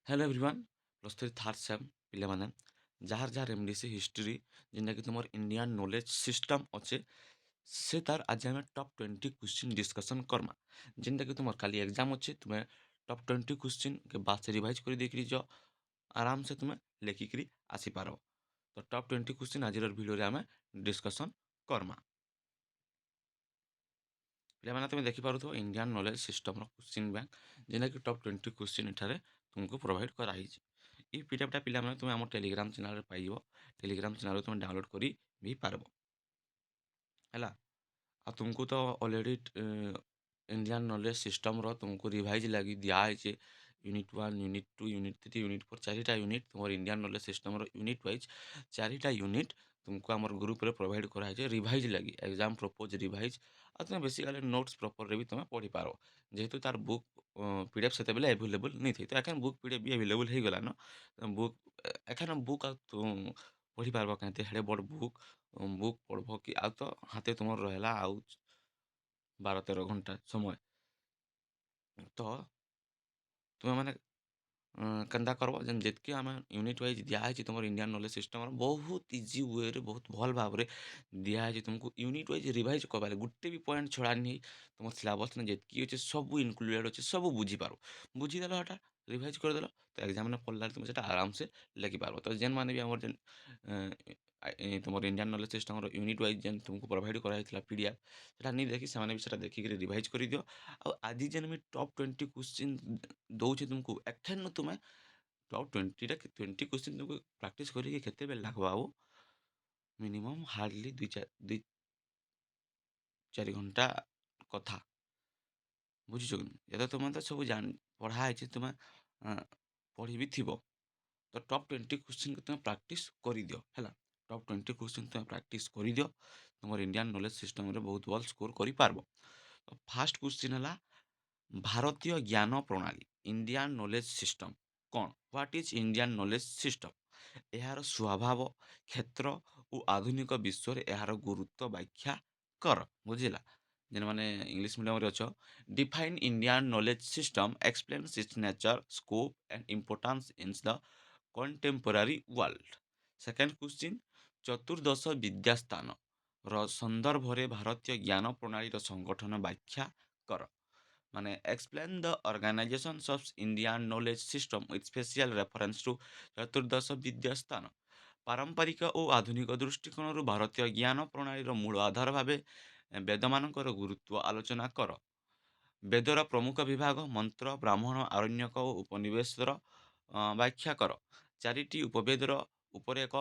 Hello everyone plus three third sem पिलाମାନେ ଯାହାର MDC history ଯେନ୍ଟାକି ତୁମର ଇଣ୍ଡିଆନ୍ ନଲେଜ ସିଷ୍ଟମ ଅଛେ ସେ ତାର ଆଜି ଆମେ ଟପ୍ 20 କ୍ୱେଶ୍ଚିନ୍ ଡିସ୍କସନ୍ କର୍ମା ଯେନ୍ଟାକି ତୁମର କାଲି ଏକ୍ଜାମ୍ ଅଛେ ତୁମେ ଟପ୍ 20 କ୍ୱେଶ୍ଚିନ୍ के बाद से रिवाइज କରି ଦେଇକିରି ଯ ଆରାମସେ ତୁମେ ଲେଖିକିରି ଆସିପାର ତ ଟପ୍ 20 କ୍ୱେଶ୍ଚିନ୍ ଆଜିର ଭିଡ଼ିଓରେ ଆମେ ଡିସ୍କସନ୍ କର୍ମା ପିଲାମାନେ ତୁମେ ଦେଖିପାରୁଥିବ ଇଣ୍ଡିଆନ୍ ନଲେଜ ସିଷ୍ଟମର କ୍ୱେଶ୍ଚିନ୍ ବ୍ୟାଙ୍କ ଯେନ୍ଟାକି ଟପ୍ 20 କ୍ୱେଶ୍ଚିନ୍ ଏଠାରେ ତୁମକୁ ପ୍ରୋଭାଇଡ଼ କରାହେଇଛି এই ପିଡିଏଫ୍ଟା ପିଲାମାନେ ତୁମେ ଆମ ଟେଲିଗ୍ରାମ ଚ୍ୟାନେଲରେ ପାଇଯିବ ଟେଲିଗ୍ରାମ ଚ୍ୟାନେଲରୁ ତୁମେ ଡାଉନଲୋଡ଼ କରି ବି ପାରବ ହେଲା ଆଉ ତୁମକୁ ତ ଅଲରେଡ଼ି ଇଣ୍ଡିଆନ୍ ନଲେଜ ସିଷ୍ଟମର ତୁମକୁ ରିଭାଇଜ ଲାଗି ଦିଆହେଇଛେ ୟୁନିଟ୍ 1 ୟୁନିଟ୍ 2 ୟୁନିଟ୍ 3 ୟୁନିଟ୍ 4 ଚାରିଟା ୟୁନିଟ୍ ତୁମର ଇଣ୍ଡିଆନ୍ ନଲେଜ ସିଷ୍ଟମର ୟୁନିଟ୍ ୱାଇଜ୍ ଚାରିଟା ୟୁନିଟ୍ ତୁମକୁ ଆମର ଗ୍ରୁପରେ ପ୍ରୋଭାଇଡ଼ କରାହେଇଛେ ରିଭାଇଜ ଲାଗି ଏକ୍ଜାମ୍ ପ୍ରପୋଜ ରିଭାଇଜ ଆଉ ତୁମେ ବେସିକାଲି ନୋଟ୍ସ ପ୍ରପରରେ ବି ତୁମେ ପଢ଼ିପାର ଯେହେତୁ ତାର ବୁକ୍ ପିଡ଼ିଏଫ୍ ସେତେବେଳେ ଆଭେଲେବୁଲ୍ ନେଇ ଥାଇ ତ ଏଖାନେ ବୁକ୍ ପିଡ଼ିଏଫ୍ ବି ଆଭେଲେବୁଲ୍ ହେଇଗଲାନ ବୁକ୍ ଏଖାନେ ବୁକ୍ ଆଉ ପଢ଼ିପାରବ କେତେ ହେଡ଼େ ବଡ଼ ବୁକ୍ ପଢ଼ବ କି ଆଉ ତ ହାତେ ତୁମର ରହିଲା ଆଉ 12-13 ଘଣ୍ଟା ସମୟ ତ ତୁମେ ମାନେ କେନ୍ତା କରବ ଯେନ୍ ଯେତ୍କି ଆମେ ୟୁନିଟ୍ ୱାଇଜ୍ ଦିଆହେଇଛି ତୁମର ଇଣ୍ଡିଆନ୍ ନଲେଜ ସିଷ୍ଟମର ବହୁତ ଇଜି ୱେରେ ବହୁତ ଭଲ ଭାବରେ ଦିଆହେଇଛି ତୁମକୁ ୟୁନିଟ୍ ୱାଇଜ୍ ରିଭାଇଜ୍ କରବାରେ ଗୋଟେ ବି ପଏଣ୍ଟ ଛଡ଼ା ନେଇ ତୁମ ସିଲାବସ୍ନେ ଯେତ୍କି ଅଛି ସବୁ ଇନକ୍ଲୁଡେଡ଼ ଅଛି ସବୁ ବୁଝିପାର ବୁଝିଦେଲ ହେଟା ରିଭାଇଜ୍ କରିଦେଲ ତ ଏକ୍ଜାମ୍ରେ ପଢ଼ିଲାରେ ତୁମେ ସେଟା ଆରାମସେ ଲେଖିପାରବ ତ ଯେନ୍ମାନେ ବି ଆମର ଯେନ୍ ତୁମର ଇଣ୍ଡିଆନ୍ ନଲେଜ ସିଷ୍ଟମର ୟୁନିଟ୍ ୱାଇଜ୍ ଯେନ୍ ତୁମକୁ ପ୍ରୋଭାଇଡ଼ କରାଯାଇଥିଲା ପିଡ଼ିଏଫ୍ ସେଟା ନେଇ ଦେଖି ସେମାନେ ବି ସେଟା ଦେଖିକିରି ରିଭାଇଜ୍ କରିଦିଅ ଆଉ ଆଜି ଯେନ୍ ବି ଟପ୍ 20 କ୍ୱେଶ୍ଚିନ୍ ଦଉଛେ ତୁମକୁ ଏଖେନୁ ତୁମେ ଟପ୍ 20ଟା 20 କ୍ୱେଶ୍ଚିନ୍ ତୁମକୁ ପ୍ରାକ୍ଟିସ୍ କରିକି କେତେ ବେଲ୍ ଲାଗ୍ବା ଆଉ ମିନିମମ୍ ହାର୍ଡ଼ଲି 2-4 ଘଣ୍ଟା କଥା ବୁଝୁଛ କି ଯେତେ ତୁମେ ତ ସବୁ ପଢ଼ା ହେଇଛି ତୁମେ ପଢ଼ି ବି ଥିବ ତ ଟପ୍ 20 କ୍ୱେଶ୍ଚିନ୍କୁ ତୁମେ ପ୍ରାକ୍ଟିସ୍ କରିଦିଅ ହେଲା ଟପ୍ 20 କ୍ୱେଶ୍ଚିନ୍ ତୁମେ ପ୍ରାକ୍ଟିସ୍ କରିଦିଅ ତୁମର ଇଣ୍ଡିଆନ୍ ନଲେଜ ସିଷ୍ଟମରେ ବହୁତ ଭଲ ସ୍କୋର କରିପାରିବ ତ ଫାର୍ଷ୍ଟ କ୍ୱେଶ୍ଚିନ୍ ହେଲା ଭାରତୀୟ ଜ୍ଞାନ ପ୍ରଣାଳୀ ଇଣ୍ଡିଆନ୍ ନଲେଜ ସିଷ୍ଟମ କ'ଣ what is Indian knowledge system ଏହାର ସ୍ୱଭାବ କ୍ଷେତ୍ର ଓ ଆଧୁନିକ ବିଶ୍ୱରେ ଏହାର ଗୁରୁତ୍ୱ ବ୍ୟାଖ୍ୟା କର ବୁଝିଲା ଯେମାନେ ଇଂଲିଶ ମିଡ଼ିୟମରେ ଅଛ define Indian knowledge system explains its nature scope and importance in the contemporary world second question ଚତୁର୍ଦ୍ଦଶ ବିଦ୍ୟାସ୍ଥାନ ର ସନ୍ଦର୍ଭରେ ଭାରତୀୟ ଜ୍ଞାନ ପ୍ରଣାଳୀର ସଂଗଠନ ବ୍ୟାଖ୍ୟା କର ମାନେ explain the organisations of Indian knowledge system with special reference two ଚତୁର୍ଦ୍ଦଶ ବିଦ୍ୟାସ୍ଥାନ ପାରମ୍ପରିକ ଓ ଆଧୁନିକ ଦୃଷ୍ଟିକୋଣରୁ ଭାରତୀୟ ଜ୍ଞାନ ପ୍ରଣାଳୀର ମୂଳ ଆଧାର ଭାବେ ବେଦମାନଙ୍କର ଗୁରୁତ୍ୱ ଆଲୋଚନା କର ବେଦର ପ୍ରମୁଖ ବିଭାଗ ମନ୍ତ୍ର ବ୍ରାହ୍ମଣ ଆରଣ୍ୟକ ଓ ଉପନିବେଶର ବ୍ୟାଖ୍ୟା କର ଚାରିଟି ଉପବେଦର ଉପରେ ଏକ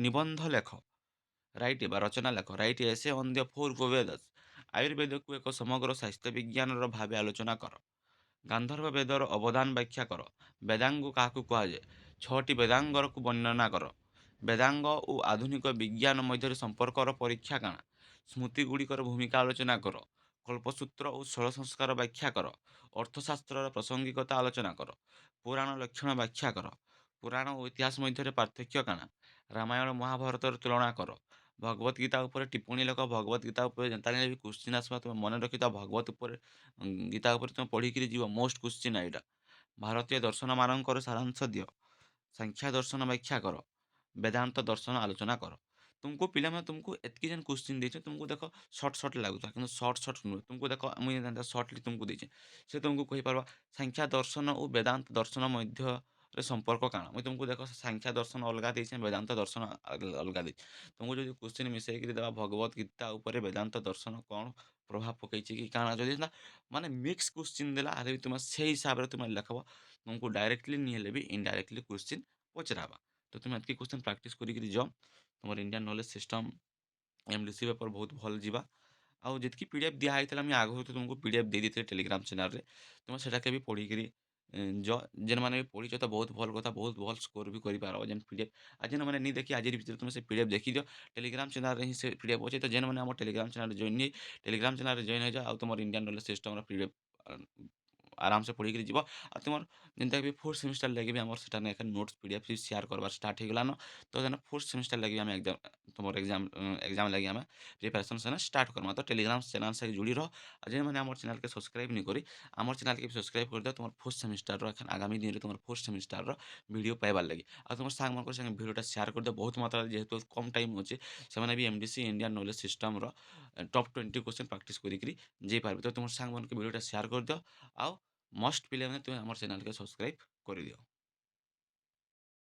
ନିବନ୍ଧ ଲେଖ ରାଇଟ୍ ବା ରଚନା ଲେଖ ରାଇଟ୍ ଏସେ ଅନ୍ ଦ ଫୋର୍ ଉପବେଦସ୍ ଆୟୁର୍ବେଦକୁ ଏକ ସମଗ୍ର ସ୍ୱାସ୍ଥ୍ୟ ବିଜ୍ଞାନର ଭାବେ ଆଲୋଚନା କର ଗାନ୍ଧର୍ବ ବେଦର ଅବଦାନ ବ୍ୟାଖ୍ୟା କର ବେଦାଙ୍ଗ କାହାକୁ କୁହାଯାଏ ଛଅଟି ବେଦାଙ୍ଗରକୁ ବର୍ଣ୍ଣନା କର ବେଦାଙ୍ଗ ଓ ଆଧୁନିକ ବିଜ୍ଞାନ ମଧ୍ୟରେ ସମ୍ପର୍କର ପରୀକ୍ଷା କାଣା ସ୍ମୃତିଗୁଡ଼ିକର ଭୂମିକା ଆଲୋଚନା କର କଳ୍ପସୂତ୍ର ଓ ଷୋଳ ସଂସ୍କାର ବ୍ୟାଖ୍ୟା କର ଅର୍ଥଶାସ୍ତ୍ରର ପ୍ରାସଙ୍ଗିକତା ଆଲୋଚନା କର ପୁରାଣ ଲକ୍ଷଣ ବ୍ୟାଖ୍ୟା କର ପୁରାଣ ଓ ଇତିହାସ ମଧ୍ୟରେ ପାର୍ଥକ୍ୟ କାଣା ରାମାୟଣ ମହାଭାରତର ତୁଳନା କର ଭଗବତ ଗୀତା ଉପରେ ଟିପ୍ପଣୀ ଲେଖ ଭଗବତ ଗୀତା ଉପରେ ଯେନ୍ତା ବି କ୍ୱେଶ୍ଚିନ୍ ଆସିବା ତୁମେ ମନେ ରଖିଥାଅ ଭଗବତ ଉପରେ ଗୀତା ଉପରେ ତୁମେ ପଢ଼ିକିରି ଯିବ ମୋଷ୍ଟ କ୍ୱେଶ୍ଚିନ୍ ଏଇଟା ଭାରତୀୟ ଦର୍ଶନମାନଙ୍କର ସାରାଂଶ ଦିଅ ସାଂଖ୍ୟ ଦର୍ଶନ ବ୍ୟାଖ୍ୟା କର ବେଦାନ୍ତ ଦର୍ଶନ ଆଲୋଚନା କର ତୁମକୁ ପିଲାମାନେ ତୁମକୁ ଏତିକି ଯେନ୍ କ୍ୱେଶ୍ଚିନ୍ ଦେଇଛେ ତୁମକୁ ଦେଖ ସର୍ଟ ଲାଗୁଥିଲା କିନ୍ତୁ ସର୍ଟ ନୁହେଁ ତୁମକୁ ଦେଖ ମୁଇଁ ଯେନ୍ତା ସର୍ଟଲି ତୁମକୁ ଦେଇଛେ ସେ ତୁମକୁ କହିପାରବା ସାଂଖ୍ୟ ଦର୍ଶନ ଓ ବେଦାନ୍ତ ଦର୍ଶନ ମଧ୍ୟରେ ସମ୍ପର୍କ କାଣା ମୁଇଁ ତୁମକୁ ଦେଖ ସାଂଖ୍ୟ ଦର୍ଶନ ଅଲଗା ଦେଇଛେ ବେଦାନ୍ତ ଦର୍ଶନ ଅଲଗା ଦେଇଛେ ତୁମକୁ ଯଦି କ୍ୱେଶ୍ଚିନ୍ ମିଶାଇକିରି ଦେବା ଭଗବତ ଗୀତା ଉପରେ ବେଦାନ୍ତ ଦର୍ଶନ କ'ଣ ପ୍ରଭାବ ପକାଇଛି କି କାଣା ଯଦି ନା ମାନେ ମିକ୍ସ କ୍ୱେଶ୍ଚିନ୍ ଦେଲା ଆରେ ବି ତୁମେ ସେଇ ହିସାବରେ ତୁମେ ଲେଖବ ତୁମକୁ ଡାଇରେକ୍ଟଲି ନି ହେଲେ ବି ଇନଡାଇରେକ୍ଟଲି କ୍ୱେଶ୍ଚିନ୍ ପଚରାବା ତ ତୁମେ ଏତିକି କ୍ୱେଶ୍ଚିନ୍ ପ୍ରାକ୍ଟିସ୍ କରିକିରି ଯାଅ ତୁମର Indian knowledge system MDC paper ବହୁତ ଭଲ ଯିବା ଆଉ ଯେତିକି ପିଡ଼ିଏଫ୍ ଦିଆ ହେଇଥିଲା ମୁଁ ଆଗରୁ ତ ତୁମକୁ ପିଡ଼ିଏଫ୍ ଦେଇଦେଇଥିଲି ଟେଲିଗ୍ରାମ ଚ୍ୟାନେଲରେ ତୁମେ ସେଟାକେ ବି ପଢ଼ିକିରି ଯେନ୍ମାନେ ବି ପଢ଼ିଛ ତ ବହୁତ ଭଲ କଥା ବହୁତ ଭଲ ସ୍କୋର ବି କରିପାର ଯେନ୍ ପିଡ଼ିଏଫ୍ ଆଉ ଯେନ୍ମାନେ ନି ଦେଖି ଆଜିର ଭିତରେ ତୁମେ ସେ ପିଡ଼ିଏଫ୍ ଦେଖିଦିଅ ଟେଲିଗ୍ରାମ ଚ୍ୟାନେଲରେ ହିଁ ସେ ପିଡ଼ିଏଫ୍ ଅଛି ତ ଯେନ୍ମାନେ ଆମ ଟେଲିଗ୍ରାମ ଚ୍ୟାନେଲରେ ଜଏନ୍ ହେଇ ଟେଲିଗ୍ରାମ ଚ୍ୟାନେଲରେ ଜଏନ୍ ହେଇଯାଅ ଆଉ ତୁମର ଇଣ୍ଡିଆନ୍ ନଲେଜ ସିଷ୍ଟମର ପିଡ଼ିଏଫ୍ ଆରାମସେ ପଢ଼ିକିରି ଯିବ। ଆଉ ତୁମର ଯେନ୍ତା ବି 4th ସେମିଷ୍ଟାର ଲାଗି ବି ଆମର ସେଠାନେ ଏଖାନେ ନୋଟ୍ସ ପିଡିଏଫ୍ ବି ସେୟାର କରବାର ଷ୍ଟାର୍ଟ ହେଇଗଲାନ। ତ ଯେନ 4th ସେମିଷ୍ଟାର ଲାଗି ବି ଆମେ ତୁମର ଏକ୍ଜାମ ଲାଗି ଆମେ ପ୍ରିପାରେସନ୍ ସେନେ ଷ୍ଟାର୍ଟ କର୍ମା। ତ ଟେଲିଗ୍ରାମ ଚ୍ୟାନେଲ୍ ସାଙ୍ଗେ ଯୁଡ଼ି ରହ। ଆଉ ଯେନ୍‌ମାନେ ଆମର ଚ୍ୟାନେଲ୍‌କେ ସବସ୍କ୍ରାଇବ୍ ନି କରି ଆମର ଚ୍ୟାନେଲ୍‌କେ ବି ସବସ୍କ୍ରାଇବ୍ କରିଦିଅ ତୁମର 4th ସେମିଷ୍ଟାରର ଏଖାନେ ଆଗାମୀ ଦିନରେ ତୁମର 4th ସେମିଷ୍ଟାରର ଭିଡ଼ିଓ ପାଇବାର ଲାଗି। ଆଉ ତୁମର ସାଙ୍ଗମାନଙ୍କର ସାଙ୍ଗେ ଭିଡ଼ିଓଟା ସେୟାର କରିଦିଅ। ବହୁତ ମାତ୍ରାରେ ଯେହେତୁ କମ୍ ଟାଇମ୍ ଅଛି ସେମାନେ ବି ଏମଡିସି ଇଣ୍ଡିଆନ୍ ନଲେଜ୍ ସିଷ୍ଟମର ଟପ୍ 20 କ୍ୱେଶ୍ଚନ୍ ପ୍ରାକ୍ଟିସ୍ କରିକିରି ଯାଇପାରିବେ। ତ ତୁମର ସାଙ୍ଗମାନଙ୍କୁ ଭିଡ଼ିଓଟା ସେୟାର କରିଦିଅ। ଆଉ ମଷ୍ଟ ପିଲାମାନେ ତୁମେ ଆମର ଚ୍ୟାନେଲ୍‌କେ ସବସ୍କ୍ରାଇବ୍ କରିଦିଅ।